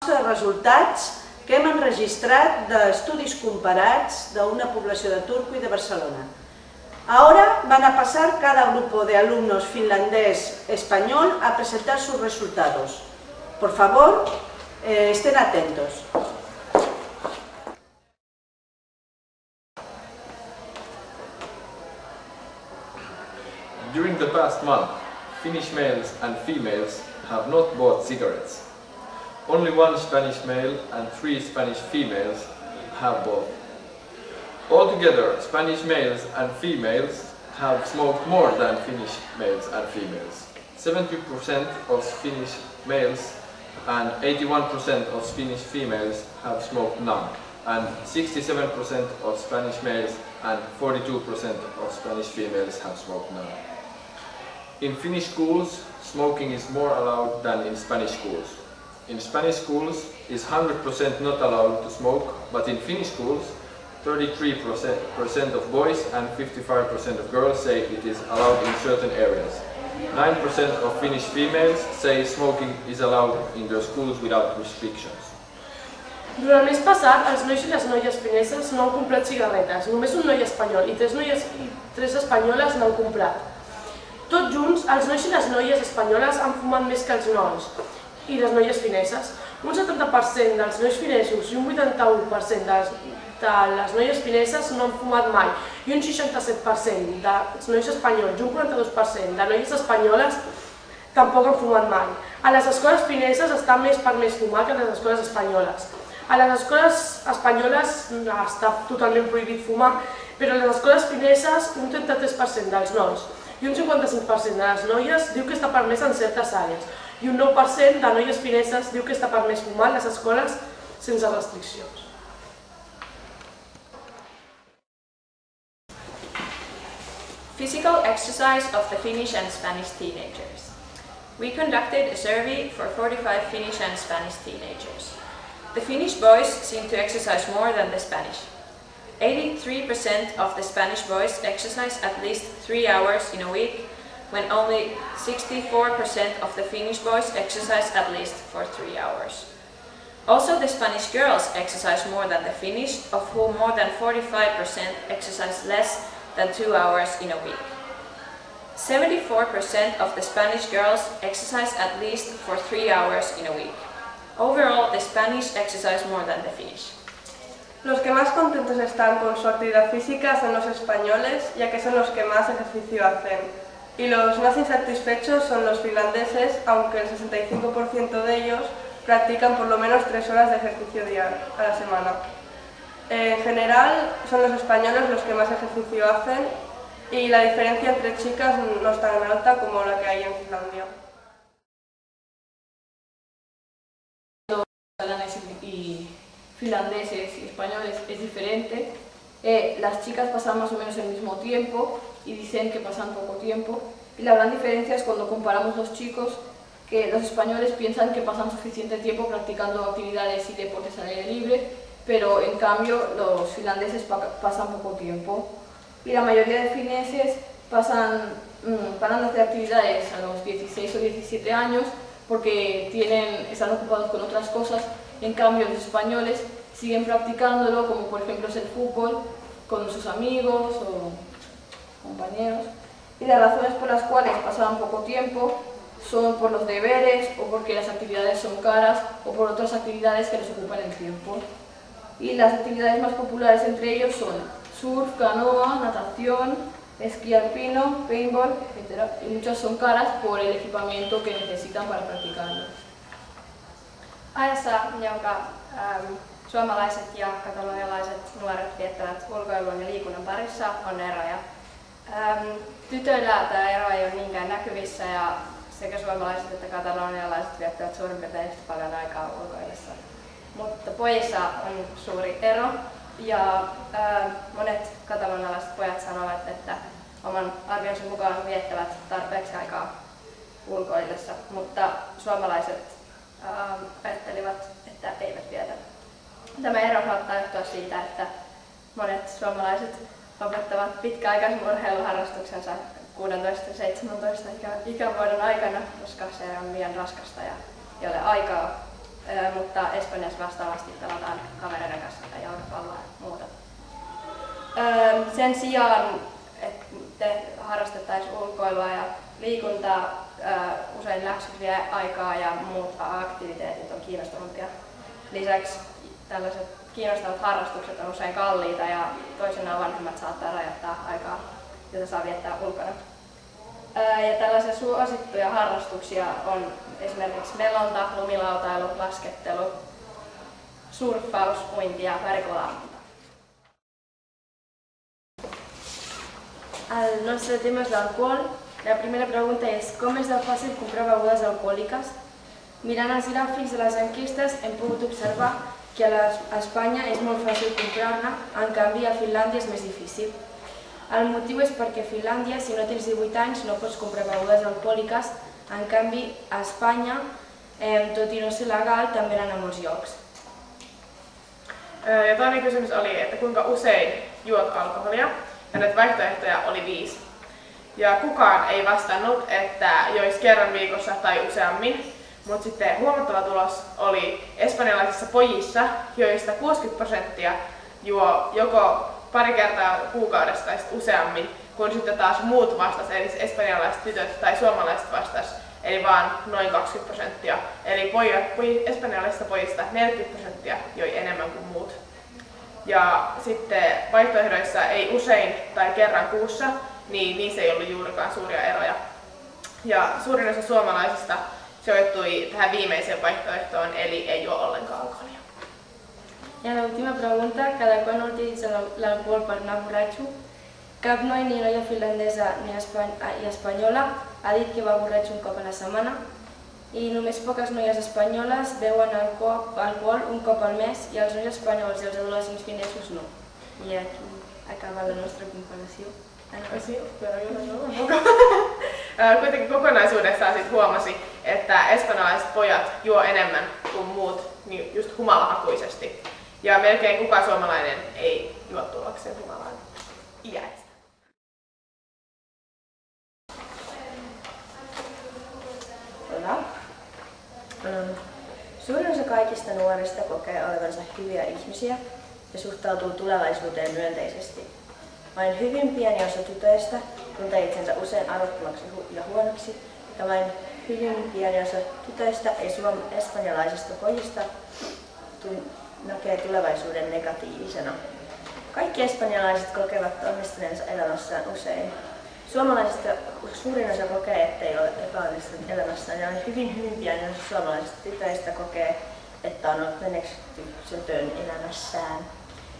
Els resultats que hem enregistrat d'estudis comparats d'una población de Turku y de Barcelona. Ahora van a pasar cada grupo de alumnos finlandés-español a presentar sus resultados. Por favor, estén atentos. During the past month, Finnish males and females have not bought cigarettes. Only one Spanish male and 3 Spanish females have bought. Altogether, Spanish males and females have smoked more than Finnish males and females. 70% of Finnish males and 81% of Finnish females have smoked none, and 67% of Spanish males and 42% of Spanish females have smoked none. In Finnish schools, smoking is more allowed than in Spanish schools. In Spanish schools, it's 100% not allowed to smoke, but in Finnish schools, 33% of boys and 55% of girls say it is allowed in certain areas. 9% of Finnish females say smoking is allowed in their schools without restrictions. Durant el mes passat, els nois i les noies fineses no han comprat cigarretes. Només un noi espanyol i 3 espanyoles n'han comprat. Tots junts, els nois i les noies espanyoles han fumat més que els nois i les noies fineses. Un 70% dels nois finesos i un 81% de les noies fineses no han fumat mai i un 67% dels nois espanyols i un 42% de noies espanyoles tampoc han fumat mai. A les escoles fineses està més permès fumar que a les escoles espanyoles. A les escoles espanyoles està totalment prohibit fumar, però a les escoles fineses un 33% dels nois i un 55% de les noies diu que està permès en certes àrees i un 9% de noies fineses diu que està permès fumar a les escoles sense restriccions. Physical exercise of the Finnish and Spanish teenagers. We conducted a survey for 45 Finnish and Spanish teenagers. The Finnish boys seem to exercise more than the Spanish. 83% of the Spanish boys exercise at least 3 hours in a week, when only 64% of the Finnish boys exercise at least for 3 hours. Also, the Spanish girls exercise more than the Finnish, of whom more than 45% exercise less than 2 hours in a week. 74% of the Spanish girls exercise at least for 3 hours in a week. Overall, the Spanish exercise more than the Finnish. Los que más contentos están con su actividad física son los españoles, ya que son los que más ejercicio hacen. Y los más insatisfechos son los finlandeses, aunque el 65% de ellos practican por lo menos 3 horas de ejercicio diario a la semana. En general, son los españoles los que más ejercicio hacen y la diferencia entre chicas no es tan alta como la que hay en Finlandia. Y finlandeses y españoles es diferente. Las chicas pasan más o menos el mismo tiempo y dicen que pasan poco tiempo. Y la gran diferencia es cuando comparamos los chicos, que los españoles piensan que pasan suficiente tiempo practicando actividades y deportes al aire libre, pero en cambio los finlandeses pasan poco tiempo. Y la mayoría de fineses paran de hacer actividades a los 16 o 17 años porque están ocupados con otras cosas. En cambio, los españoles siguen practicándolo, como por ejemplo es el fútbol, con sus amigos o compañeros. Y las razones por las cuales pasan poco tiempo son por los deberes, o porque las actividades son caras, o por otras actividades que les ocupan el tiempo. Y las actividades más populares entre ellos son surf, canoa, natación, esquí alpino, paintball, etc. Y muchas son caras por el equipamiento que necesitan para practicarlo. Ajassa, jonka suomalaiset ja katalonialaiset nuoret viettävät ulkoilun ja liikunnan parissa, on eroja. Tytöillä tämä ero ei ole niinkään näkyvissä ja sekä suomalaiset että katalonialaiset viettävät suurin piirtein yhtä paljon aikaa ulkoilussa. Mutta pojissa on suuri ero ja monet katalonialaiset pojat sanovat, että oman arvionsa mukaan viettävät tarpeeksi aikaa ulkoilussa, mutta suomalaiset ajattelivat, että eivät vietä. Tämä ero saattaa johtua siitä, että monet suomalaiset lopettavat pitkäaikaisen urheiluharrastuksensa 16-17 ikävuoden aikana, koska se on liian raskasta ja ei ole aikaa mutta Espanjassa vastaavasti pelataan kavereiden kanssa tai jalkapalloa ja muuta. Sen sijaan, että te harrastettaisiin ulkoilua ja liikuntaa, usein läksyt vie aikaa ja muut aktiviteetit on kiinnostavampia. Lisäksi tällaiset kiinnostavat harrastukset on usein kalliita ja toisinaan vanhemmat saattaa rajoittaa aikaa, jota saa viettää ulkona. Ja tällaisia suosittuja harrastuksia on esimerkiksi melonta, lumilautailu, laskettelu, surffaus, uinti ja värikolammunta. El nostre tema és l'alcohol. La primera pregunta és com és de fàcil comprar begudes alcohòliques? Mirant els gràfics de les enquestes hem pogut observar que a Espanya és molt fàcil comprar-ne, en canvi a Finlàndia és més difícil. El motiu és perquè a Finlàndia, si no tens 18 anys, no pots comprar begudes alcohòliques, en canvi a Espanya, tot i no ser legal, també n'hi ha a molts llocs. Ja toinen kysymys oli, että kuinka usein juot alkoholia, ja näitä vaihtoehtoja oli 5. Ja kukaan ei vastannut, että jois kerran viikossa tai useammin, mutta sitten huomattava tulos oli espanjalaisissa pojissa, joista 60% juo joko pari kertaa kuukaudessa tai useammin, kun sitten taas muut vastas, eli espanjalaiset tytöt tai suomalaiset vastas, eli vaan noin 20%. Eli espanjalaisista pojista 40% joi enemmän kuin muut. Ja sitten vaihtoehdoissa ei usein tai kerran kuussa, niin niissä ei ollut juurikaan suuria eroja. Ja suurin osa suomalaisista sijoittui tähän viimeiseen vaihtoehtoon, eli ei juo ollenkaan alkoholia. I la última pregunta, cada quan utilitza l'alcohol per anar borratxo? Cap noi ni noia finlandesa ni espanyola ha dit que va borratxo un cop a la setmana i només poques noies espanyoles beuen alcohol un cop al mes i els nois espanyols i els adolescents finesos no. I aquí acaba la nostra comparació. Kuitenkin kokonaisuudessaan sit huomasi, että espanjalaiset pojat juo enemmän kuin muut niin just humalahakuisesti. Ja melkein kukaan suomalainen ei juo tullakseen humalaan iäistä. Suurin osa kaikista nuorista kokee olevansa hyviä ihmisiä ja suhtautuu tulevaisuuteen myönteisesti. Vain hyvin pieni osa tytöistä tuntee itsensä usein arvottomaksi ja huonoksi, ja vain hyvin pieni osa tytöistä ei espanjalaisista pojista näkee tulevaisuuden negatiivisena. Kaikki espanjalaiset kokevat onnistuneensa elämässään usein. Suomalaisista suurin osa kokee, ettei ole epäonnistunut elämässään, ja hyvin pieni osa suomalaisista tytöistä kokee, että on ollut menestyksetön elämässään.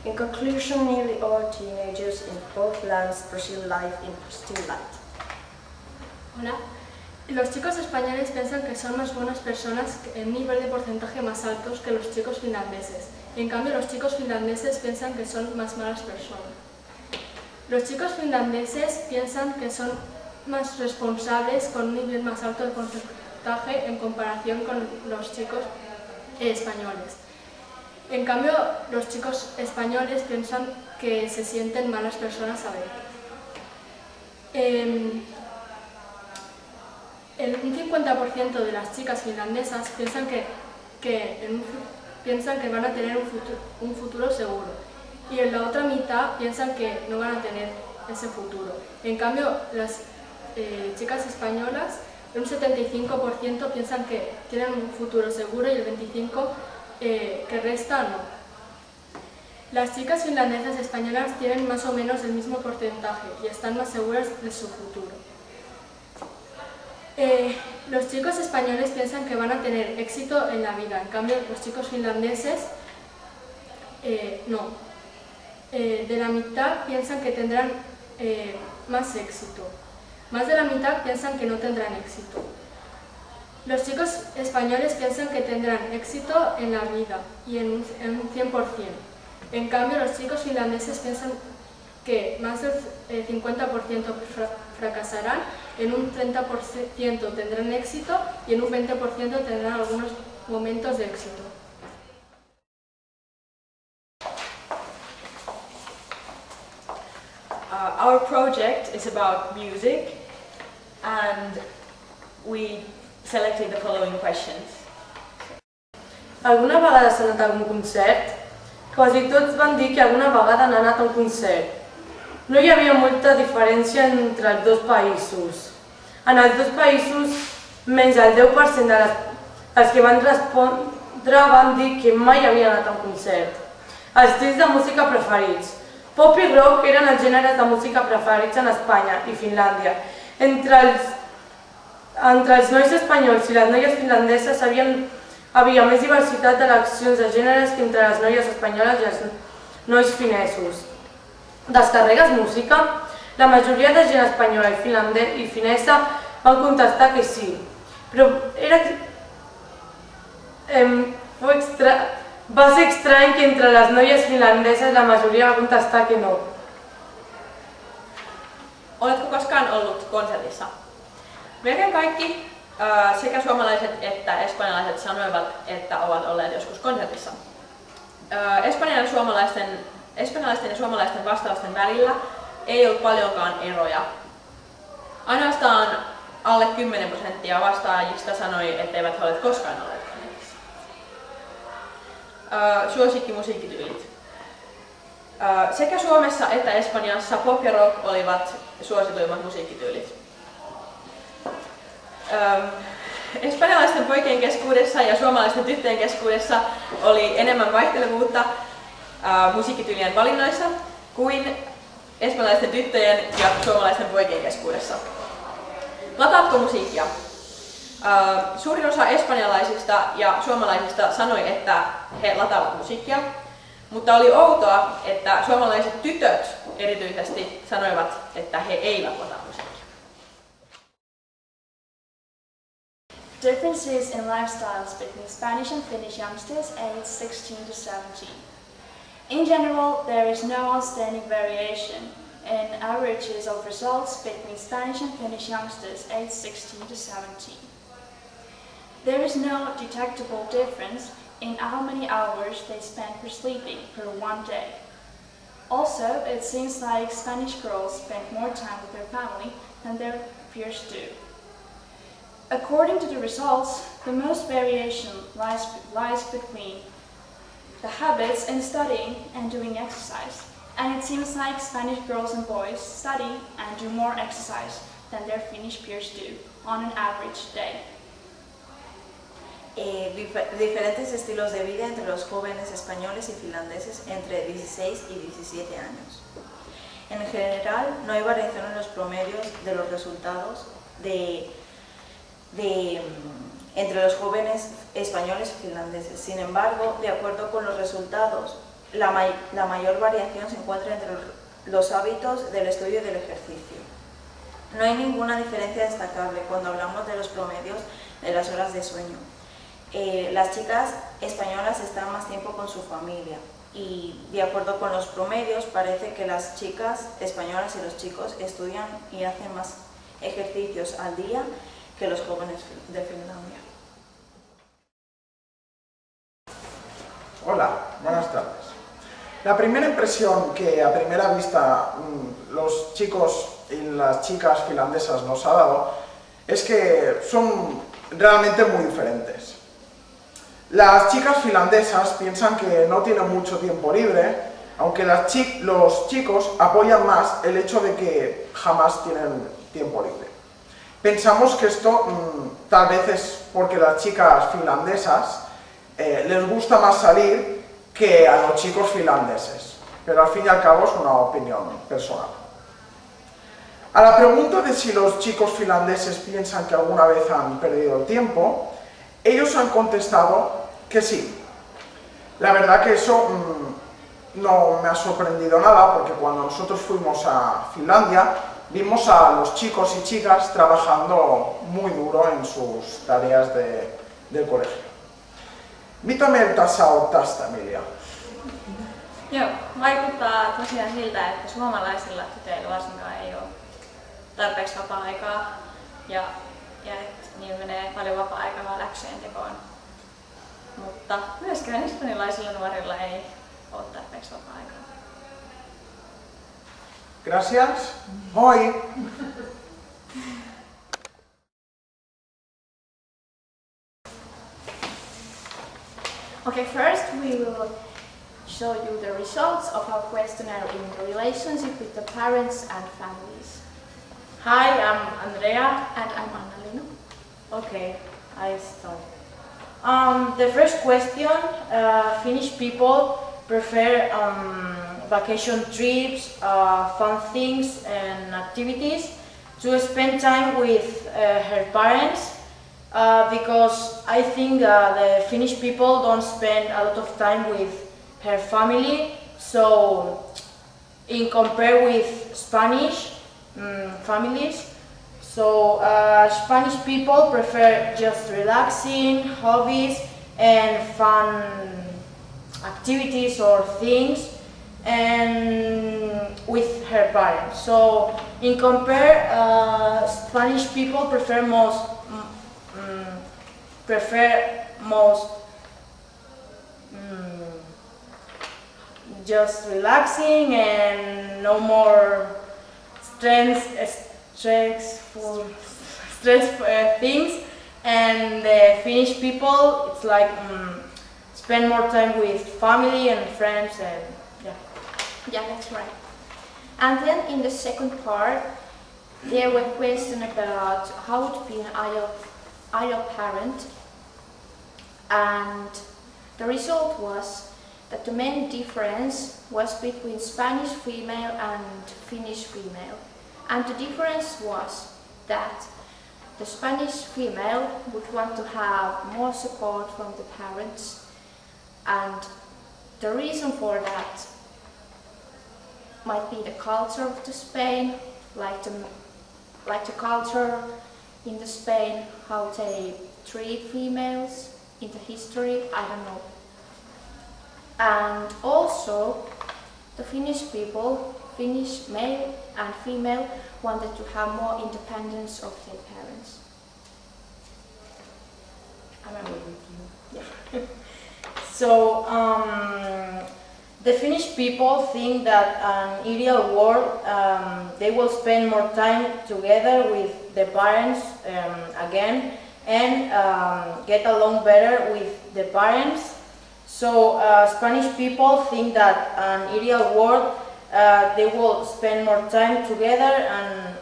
In conclusion, nearly all teenagers in both lands perceive life in positive light. Hola. Los chicos españoles piensan que son más buenas personas en un nivel de porcentaje más altos que los chicos finlandeses. En cambio, los chicos finlandeses piensan que son más malas personas. Los chicos finlandeses piensan que son más responsables con un nivel más alto de porcentaje en comparación con los chicos españoles. En cambio, los chicos españoles piensan que se sienten malas personas a ver. Un 50% de las chicas finlandesas piensan que van a tener un futuro seguro y en la otra mitad piensan que no van a tener ese futuro. En cambio, las chicas españolas, un 75% piensan que tienen un futuro seguro y el 25% que resta no. Las chicas finlandesas y españolas tienen más o menos el mismo porcentaje y están más seguras de su futuro. Los chicos españoles piensan que van a tener éxito en la vida, en cambio los chicos finlandeses no. De la mitad piensan que tendrán más éxito. Más de la mitad piensan que no tendrán éxito. Los chicos españoles piensan que tendrán éxito en la vida y en un 100%. En cambio, los chicos finlandeses piensan que más del 50% fracasarán, en un 30% tendrán éxito y en un 20% tendrán algunos momentos de éxito. Our project is about music, and we selected the following questions. Alguna vegada s'ha anat a algun concert? Quasi tots van dir que alguna vegada han anat a un concert. No hi havia molta diferència entre els dos països. En els dos països, menys el 10% dels que van respondre van dir que mai havien anat a un concert. Els estils de música preferits. Pop i rock eren els gèneres de música preferits en Espanya i Finlàndia. Entre els nois espanyols i les noies finlandeses havia més diversitat d'eleccions de gèneres que entre les noies espanyoles i els nois finesos. Descarregues música? La majoria de gent espanyola i finesa van contestar que sí, però va ser estrany que entre les noies finlandeses la majoria va contestar que no. Oletko koskaan ollut konsertissa? Melkein kaikki sekä suomalaiset että espanjalaiset sanoivat, että ovat olleet joskus konsertissa. Espanjalaisten ja suomalaisten vastausten välillä ei ollut paljonkaan eroja. Ainoastaan alle 10% vastaajista sanoi, etteivät he ole koskaan olleet konsertissa. Suosikkimusiikkityylit. Sekä Suomessa että Espanjassa pop ja rock olivat suosituimmat musiikkityylit. Espanjalaisten poikien keskuudessa ja suomalaisten tyttöjen keskuudessa oli enemmän vaihtelevuutta musiikkityylien valinnoissa kuin espanjalaisten tyttöjen ja suomalaisten poikien keskuudessa. Lataatko musiikkia? Suurin osa espanjalaisista ja suomalaisista sanoi, että he lataavat musiikkia, mutta oli outoa, että suomalaiset tytöt erityisesti sanoivat, että he eivät lataa musiikkia. Differences in lifestyles between Spanish and Finnish youngsters aged 16 to 17. In general, there is no outstanding variation in averages of results between Spanish and Finnish youngsters aged 16 to 17. There is no detectable difference in how many hours they spend for sleeping per one day. Also, it seems like Spanish girls spend more time with their family than their peers do. According to the results, the most variation lies between the habits in studying and doing exercise, and it seems like Spanish girls and boys study and do more exercise than their Finnish peers do on an average day. Diferentes estilos de vida entre los jóvenes españoles y finlandeses entre 16 y 17 años. En general, no hay variación en los promedios de los resultados entre los jóvenes españoles y finlandeses. Sin embargo, de acuerdo con los resultados, la mayor variación se encuentra entre los hábitos del estudio y del ejercicio. No hay ninguna diferencia destacable cuando hablamos de los promedios de las horas de sueño. Las chicas españolas están más tiempo con su familia y, de acuerdo con los promedios, parece que las chicas españolas y los chicos estudian y hacen más ejercicios al día que los jóvenes de Finlandia. Hola, buenas tardes. La primera impresión que a primera vista los chicos y las chicas finlandesas nos ha dado es que son realmente muy diferentes. Las chicas finlandesas piensan que no tienen mucho tiempo libre, aunque los chicos apoyan más el hecho de que jamás tienen tiempo libre. Pensamos que esto tal vez es porque las chicas finlandesas les gusta más salir que a los chicos finlandeses, pero al fin y al cabo es una opinión personal. A la pregunta de si los chicos finlandeses piensan que alguna vez han perdido el tiempo, ellos han contestado que sí. La verdad que eso no me ha sorprendido nada, porque cuando nosotros fuimos a Finlandia vimos a los chicos y chicas trabajando muy duro en sus tareas del colegio. Mitä mieltä sä oot tästä, Emilia? Joo, vaikuttaa tosiaan siltä, että suomalaisilla tytöillä varsinkaan ei ole tarpeeksi vapaa-aikaa ja että niillä menee paljon vapaa-aikaa läksyjen tekoon. Mutta myöskään espanjalaisilla nuorilla ei ole tarpeeksi vapaa-aikaa. Gracias. Hoi! Okay, first we will show you the results of our questionnaire in the relationship with the parents and families. Hi, I'm Andrea. And I'm Annalena. Okay, I start. The first question, Finnish people prefer vacation trips, fun things and activities to spend time with her parents because I think the Finnish people don't spend a lot of time with her family, so in compare with Spanish families, so Spanish people prefer just relaxing, hobbies and fun activities or things and with her parents. So in compare, Spanish people prefer most just relaxing and no more stressful things, and the Finnish people, it's like spend more time with family and friends and yeah, that's right. And then in the second part, there were questions about how to be an ideal parent, and the result was that the main difference was between Spanish female and Finnish female. And the difference was that the Spanish female would want to have more support from the parents, and the reason for that might be the culture of the Spain, like the culture in the Spain, how they treat females in the history, I don't know. And also the Finnish people, Finnish male and female, wanted to have more independence of their parents. Am I with you? Yeah. So the Finnish people think that in ideal world they will spend more time together with the parents again and get along better with the parents. So Spanish people think that in ideal world they will spend more time together, and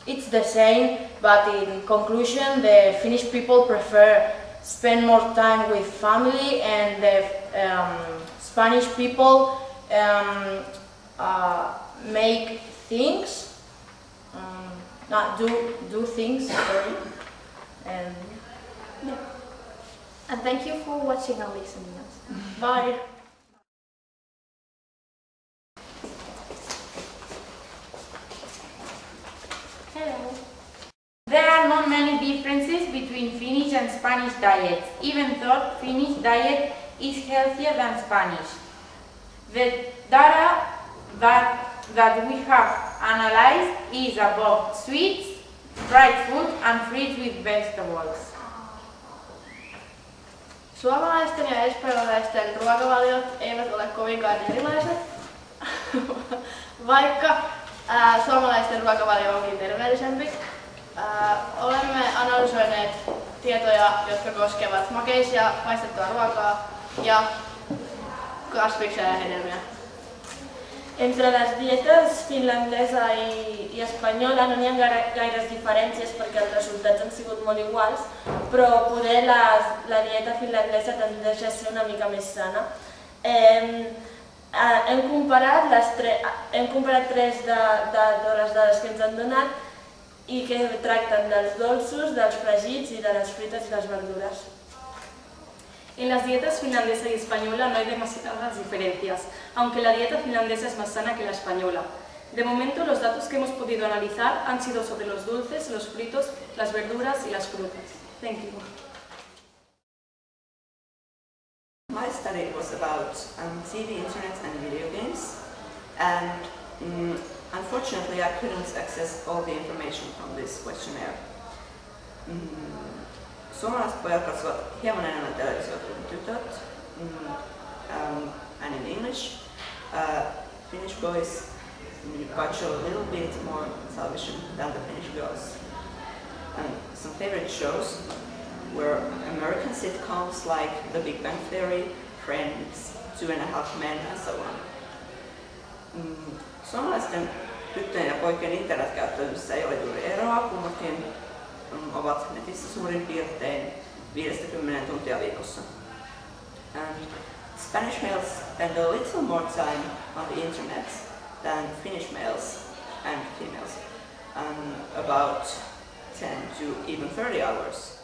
it's the same, but in conclusion the Finnish people prefer spend more time with family, and the Spanish people make things, do things, sorry, and yeah. And thank you for watching and listening us. Bye. Hello. There are not many differences between Finnish and Spanish diets, even though Finnish diet is healthier than Spanish. The data that we have analyzed is about sweets, fried food and fruits with vegetables. Suomalaisten ja espanjalaisten ruokavaliot eivät ole kovinkaan erilaiset, vaikka suomalaisten ruokavalio onkin terveellisempi. Olemme analysoineet tietoja, jotka koskevat makeisia, paistettua ruokaa ja kasviksia ja hedelmiä. Entre las dietes finlandesa i espanyola no n'hi ha gaires diferències perquè els resultats han sigut molt iguals, però poder la dieta finlandesa tendeix a ser una mica més sana. Hem comparat tres de les dades que ens han donat i que tracten dels dolços, dels fregits i de les fruites i les verdures. En las dietas finlandesa y española no hay demasiadas diferencias, aunque la dieta finlandesa es más sana que la española. De momento, los datos que hemos podido analizar han sido sobre los dulces, los fritos, las verduras y las frutas. Thank you. My study was about TV, internet and video games, and unfortunately I couldn't access all the information from this questionnaire. Suomalaiset pojat katsovat hieman enemmän televisiota kuin tytöt, and in English. Finnish boys watch a little bit more television than the Finnish girls. And some favorite shows were American sitcoms like The Big Bang Theory, friends, 2.5 men and so on. Suomalaisten tyttöjen ja poikien internetkäyttäytymisessä ei ole juuri eroa, kummatkin ovat netissä suurin piirtein 50 tuntia viikossa. And Spanish males spend a little more time on the internet than Finnish males and females, about 10 to even 30 hours.